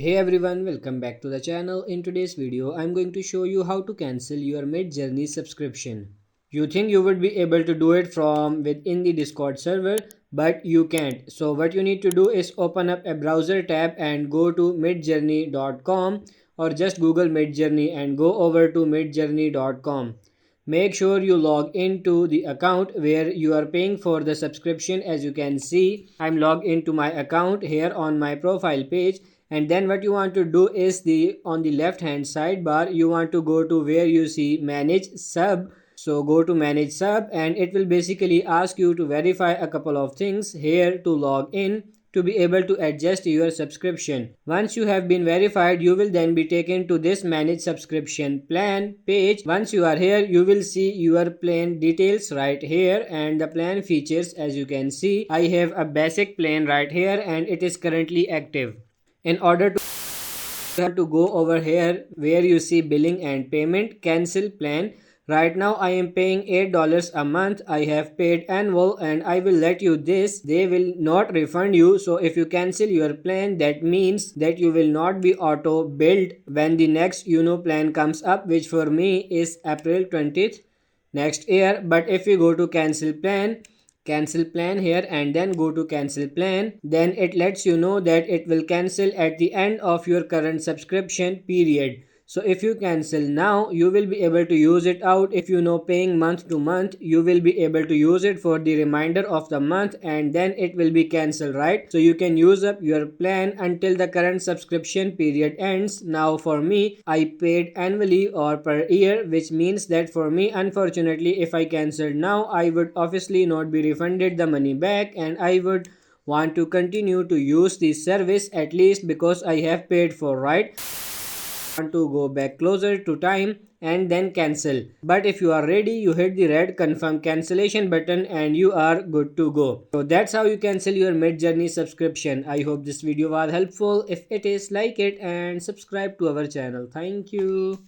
Hey everyone, welcome back to the channel. In today's video, I'm going to show you how to cancel your Midjourney subscription. You think you would be able to do it from within the Discord server, but you can't. So what you need to do is open up a browser tab and go to midjourney.com or just Google Midjourney and go over to midjourney.com. Make sure you log into the account where you are paying for the subscription. As you can see, I'm logged into my account here on my profile page, and then what you want to do is the on the left hand sidebar you want to go to where you see manage sub. So go to manage sub and it will basically ask you to verify a couple of things here to log in to be able to adjust your subscription. Once you have been verified, you will then be taken to this manage subscription plan page. Once you are here, you will see your plan details right here and the plan features. As you can see, I have a basic plan right here and it is currently active. In order to you have to go over here where you see billing and payment, cancel plan. Right now I am paying $8 a month. I have paid annual and I will let you this. They will not refund you. So if you cancel your plan, that means that you will not be auto billed when the next plan comes up, which for me is April 20th next year. But if you go to cancel plan here and then go to cancel plan, then it lets you know that it will cancel at the end of your current subscription period. So if you cancel now, you will be able to use it out. If paying month to month, you will be able to use it for the remainder of the month and then it will be cancelled, right? So you can use up your plan until the current subscription period ends. Now for me, I paid annually or per year, which means that for me, unfortunately, if I cancel now, I would obviously not be refunded the money back and I would want to continue to use this service at least because I have paid for, right? Want to go back closer to time and then cancel. But if you are ready, you hit the red confirm cancellation button and you are good to go. So that's how you cancel your Midjourney subscription. I hope this video was helpful. If it is, like it and subscribe to our channel. Thank you.